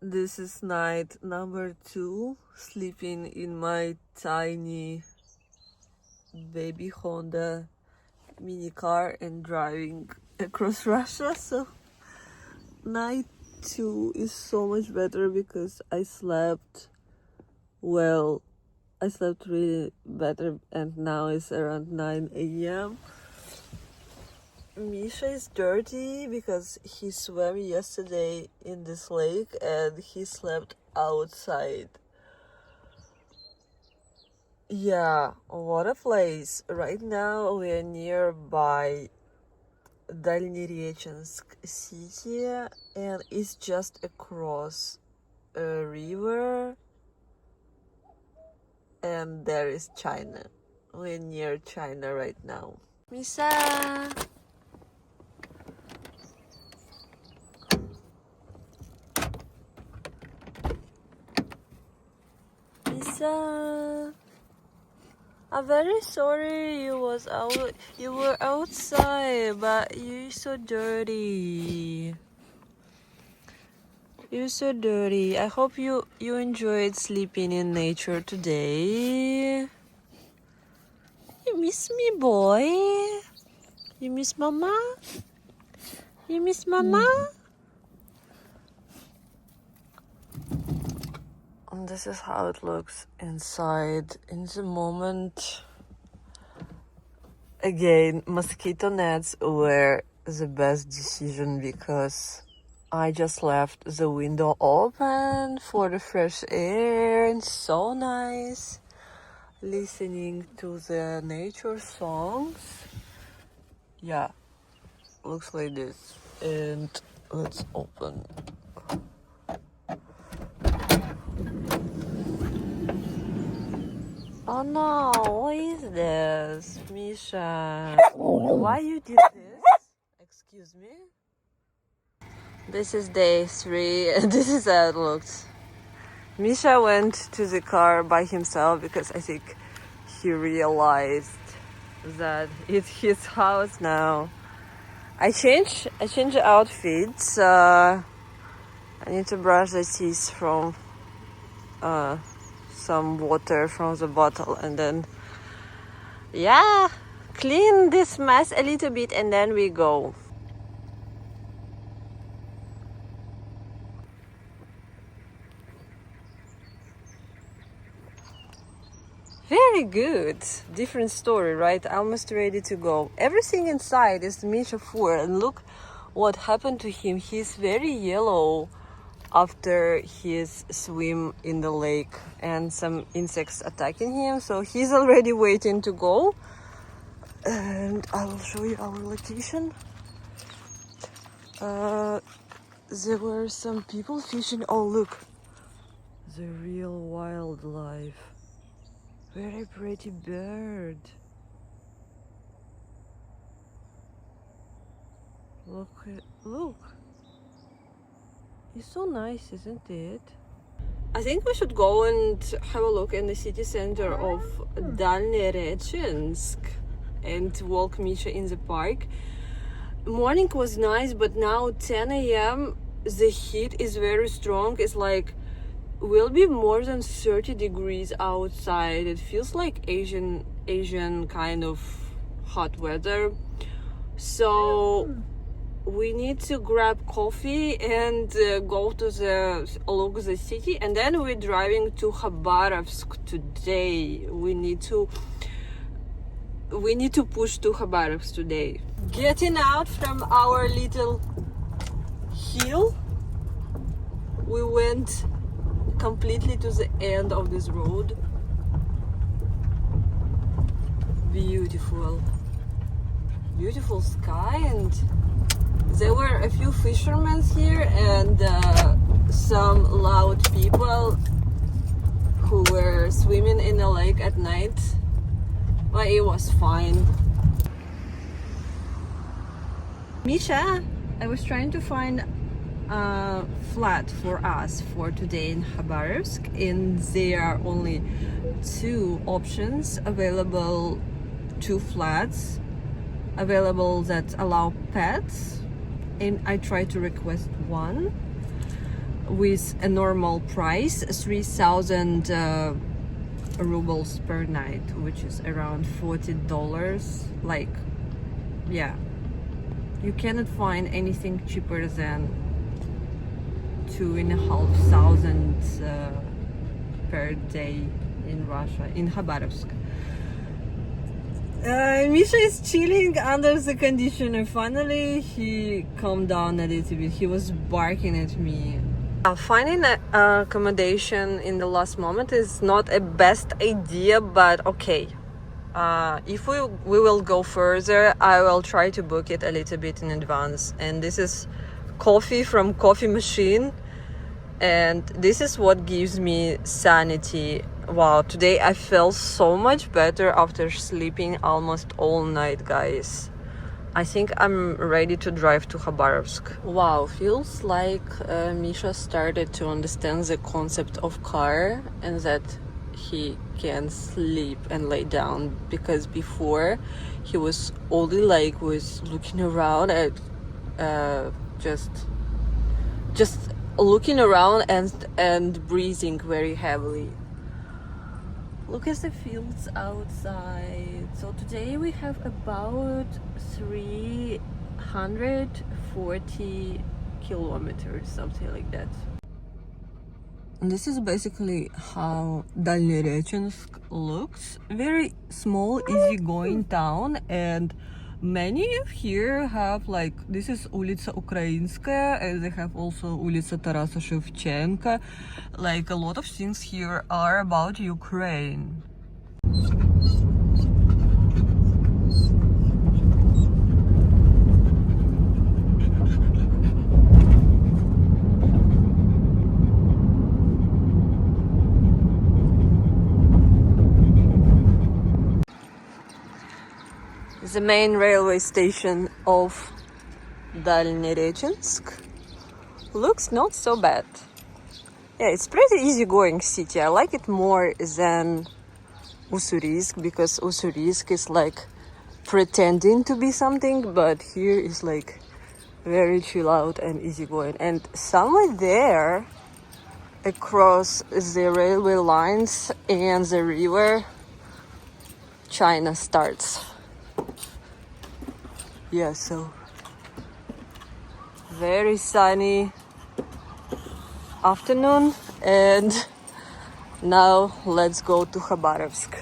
This is night number 2, sleeping in my tiny baby Honda mini car and driving across Russia. So night 2 is so much better because I slept well. I slept really better, and now it's around 9 a.m. Misha is dirty because he swam yesterday in this lake and he slept outside. Yeah, what a place. Right now we are nearby Dalnerechensk city and it's just across a river and there is China. We're near China right now. Misha! Misha! I'm very sorry you were outside, but you're so dirty. You're so dirty. I hope you enjoyed sleeping in nature today. You miss me, boy? You miss mama? You miss mama? And this is how it looks inside. In the moment, again, mosquito nets were the best decision because I just left the window open for the fresh air and so nice listening to the nature songs. Yeah, looks like this. And let's open. Oh no, what is this? Misha, why you did this? Excuse me? This is day 3 and this is how it looks. Misha went to the car by himself because I think he realized that it's his house now. I changed outfits. I need to brush the teeth from some water from the bottle and then clean this mess a little bit and then we go. Very good. Different story, right? Almost ready to go. Everything inside is Misha Fur, and look what happened to him. He's very yellow after his swim in the lake and some insects attacking him. So he's already waiting to go. And I will show you our location. There were some people fishing. Oh, look. The real wildlife. Very pretty bird. Look. It's so nice, isn't it? I think we should go and have a look in the city center of Dalnerechensk and walk Misha in the park. Morning was nice, but now 10 a.m. the heat is very strong. It's like will be more than 30 degrees outside. It feels like Asian kind of hot weather. So we need to grab coffee and go to look the city, and then we're driving to Khabarovsk today. We need to push to Khabarovsk today. Getting out from our little hill, we went completely to the end of this road. Beautiful sky, and there were a few fishermen here and some loud people who were swimming in the lake at night, but it was fine. Misha, I was trying to find a flat for us for today in Khabarovsk, and there are only 2 options available, 2 flats available that allow pets, and I tried to request one, with a normal price, 3,000 rubles per night, which is around $40. Like, yeah, you cannot find anything cheaper than 2,500 per day in Russia, in Khabarovsk. Misha is chilling under the conditioner. Finally, he calmed down a little bit. He was barking at me. Finding accommodation in the last moment is not a best idea, but okay. If we will go further, I will try to book it a little bit in advance. And this is coffee from coffee machine, and this is what gives me sanity. Wow, today I felt so much better after sleeping almost all night, guys. I think I'm ready to drive to Khabarovsk. Wow, feels like Misha started to understand the concept of car and that he can sleep and lay down, because before he was only like was looking around at just looking around and breathing very heavily. Look at the fields outside. So today we have about 340 kilometers, something like that. And this is basically how Dalnerechensk looks. Very small, easy-going town, and many of here have, like, this is Улица Украинская, and they have also Улица Tarasa Shevchenko. Like, a lot of things here are about Ukraine. The main railway station of Dalnerechensk looks not so bad. Yeah, it's pretty easygoing city. I like it more than Ussurisk, because Ussurisk is like pretending to be something, but here is like very chill out and easygoing. And somewhere there, across the railway lines and the river, China starts. Yeah, so very sunny afternoon, and now let's go to Khabarovsk.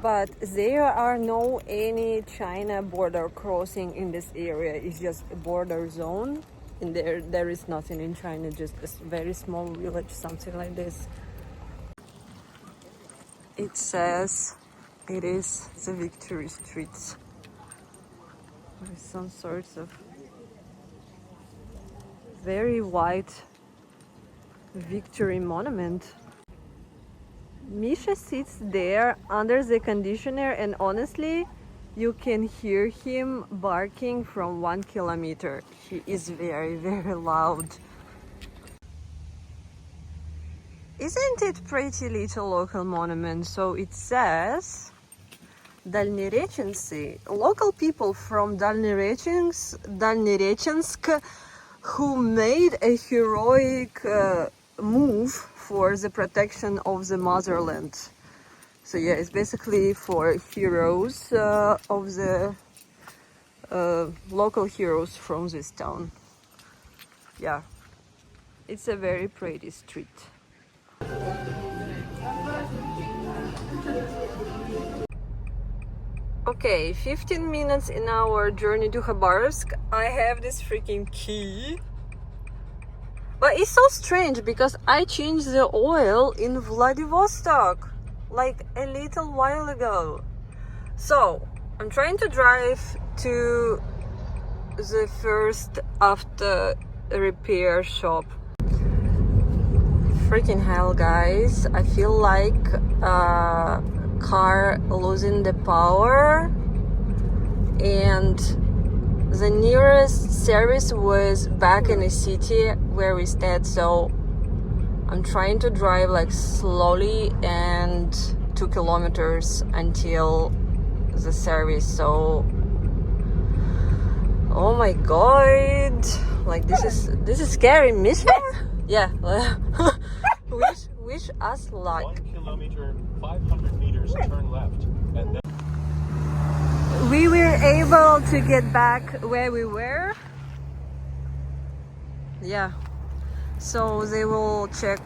But there are no any China border crossing in this area. It's just a border zone, and there is nothing in China, just a very small village, something like this. It says it is the Victory Streets. With some sorts of very white Victory monument. Misha sits there under the conditioner, and honestly, you can hear him barking from 1 kilometer. He is very, very loud. Isn't it pretty little local monument? So it says Dalnerechensk, local people from Dalnerechensk who made a heroic move for the protection of the motherland. So yeah, it's basically for heroes of the local heroes from this town. Yeah, it's a very pretty street. Okay, 15 minutes in our journey to Khabarovsk. I have this freaking key. But it's so strange because I changed the oil in Vladivostok like a little while ago. So I'm trying to drive to the first after repair shop. Freaking hell, guys. I feel like car losing the power, and the nearest service was back in the city where we stayed, so I'm trying to drive like slowly and 2 kilometers until the service. So oh my god, like this is scary. Misha? Yeah. wish us luck. 1 kilometer, 500 meters, turn left, and then we were able to get back where we were. Yeah, so they will check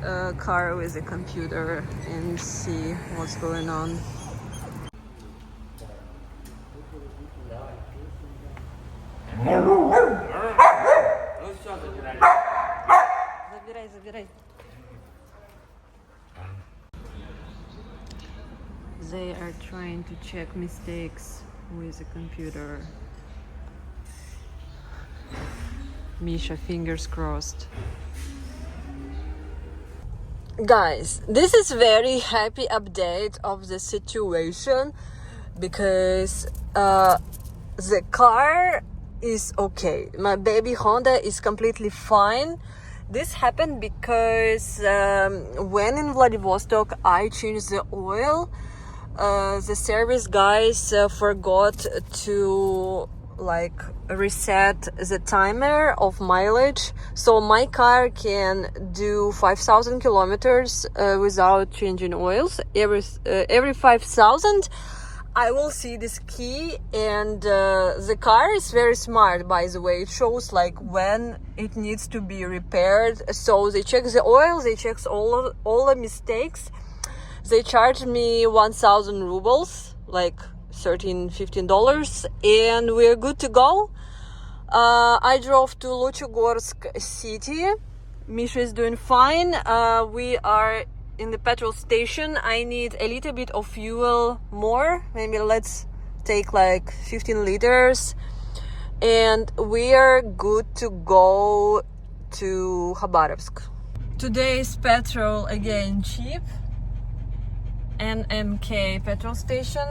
a car with a computer and see what's going on. Забирай. They are trying to check mistakes with a computer. Misha, fingers crossed. Guys, this is very happy update of the situation because the car is okay. My baby Honda is completely fine. This happened because when in Vladivostok I changed the oil, the service guys forgot to like reset the timer of mileage, so my car can do 5,000 kilometers without changing oils. Every 5,000 I will see this key, and the car is very smart, by the way. It shows like when it needs to be repaired, so they check the oil, they check all the mistakes. They charged me 1,000 rubles, like $13-15, and we're good to go. I drove to Luchegorsk city. Misha is doing fine. We are in the petrol station. I need a little bit of fuel more. Maybe let's take like 15 liters. And we are good to go to Khabarovsk. Today's petrol again cheap. NMK petrol station.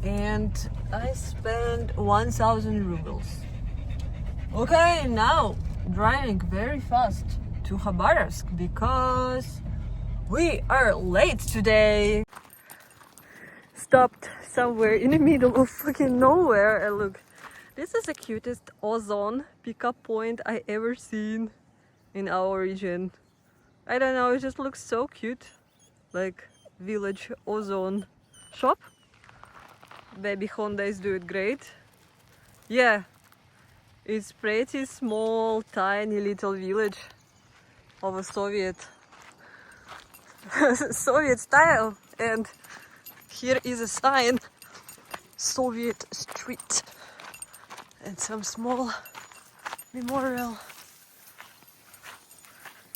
And I spent 1,000 rubles. Okay, now driving very fast to Khabarovsk because we are late today. Stopped somewhere in the middle of fucking nowhere, and look, this is the cutest ozone pickup point I ever seen in our region. I don't know, it just looks so cute, like village ozone shop. Baby Honda is doing great. Yeah, it's pretty small, tiny little village of a Soviet style, and here is a sign, Soviet Street, and some small memorial.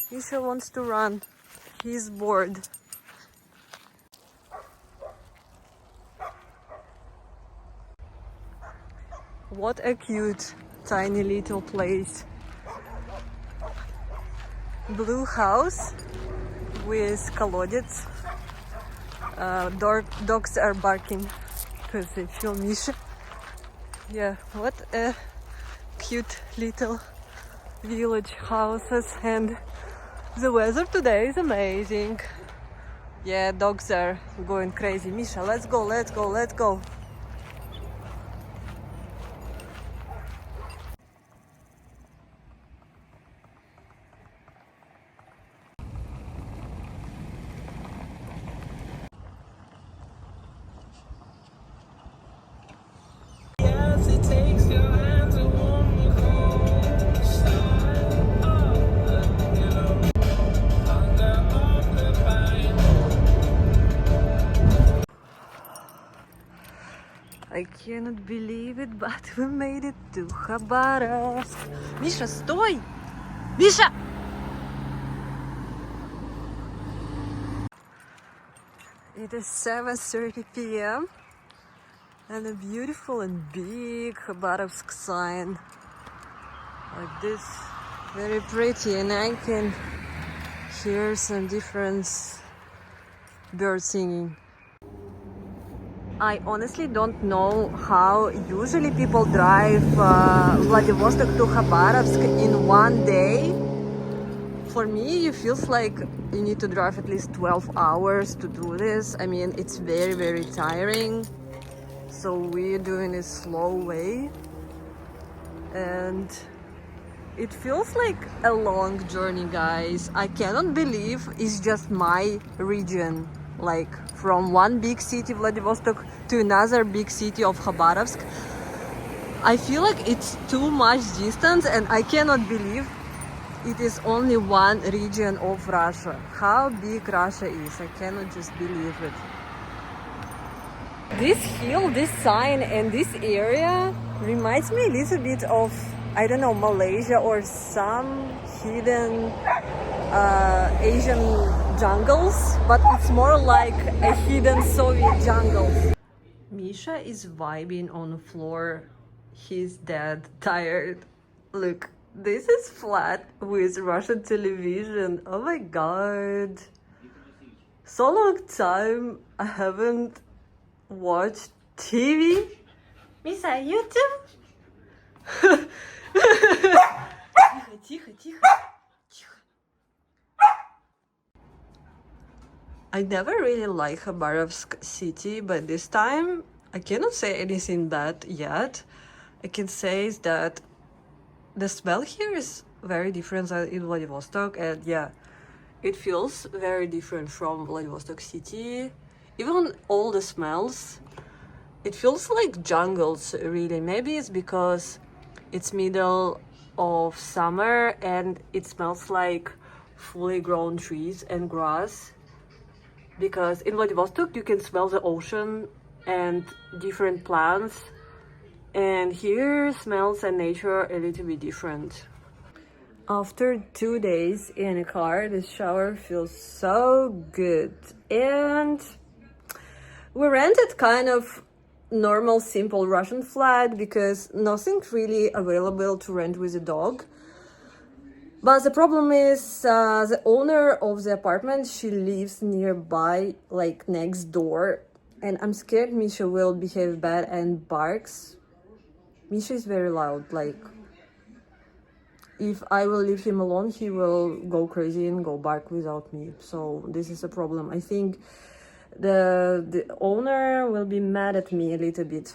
Misha wants to run, he's bored. What a cute tiny little place. Blue house with kolodets. Dogs are barking because they feel Misha. Yeah, what a cute little village houses, and the weather today is amazing. Yeah, dogs are going crazy. Misha, let's go. I cannot believe it, but we made it to Khabarovsk. Misha, стой! Misha! It is 7:30 p.m. and a beautiful and big Khabarovsk sign. Like this, very pretty, and I can hear some different birds singing. I honestly don't know how usually people drive Vladivostok to Khabarovsk in one day. For me, it feels like you need to drive at least 12 hours to do this. I mean, it's very, very tiring. So we're doing it slow way. And it feels like a long journey, guys. I cannot believe it's just my region. Like from one big city, Vladivostok, to another big city of Khabarovsk. I feel like it's too much distance and I cannot believe it is only one region of Russia. How big Russia is, I cannot just believe it. This hill, this sign and this area reminds me a little bit of, I don't know, Malaysia or some hidden Asian jungles, but it's more like a hidden Soviet jungle. Misha is vibing on the floor. He's dead tired. Look, this is flat with Russian television. Oh my god. So long time I haven't watched TV. Misha, YouTube? Тихо, тихо. I never really like Khabarovsk city, but this time I cannot say anything bad yet. I can say that the smell here is very different than in Vladivostok, and yeah, it feels very different from Vladivostok city. Even all the smells, it feels like jungles really. Maybe it's because it's middle of summer and it smells like fully grown trees and grass. Because in Vladivostok you can smell the ocean and different plants, and here smells and nature a little bit different. After 2 days in a car, this shower feels so good. And we rented kind of normal, simple Russian flat because nothing really available to rent with a dog. But the problem is the owner of the apartment, she lives nearby, like next door. And I'm scared Misha will behave bad and barks. Misha is very loud, like if I will leave him alone, he will go crazy and go bark without me. So this is a problem. I think the owner will be mad at me a little bit.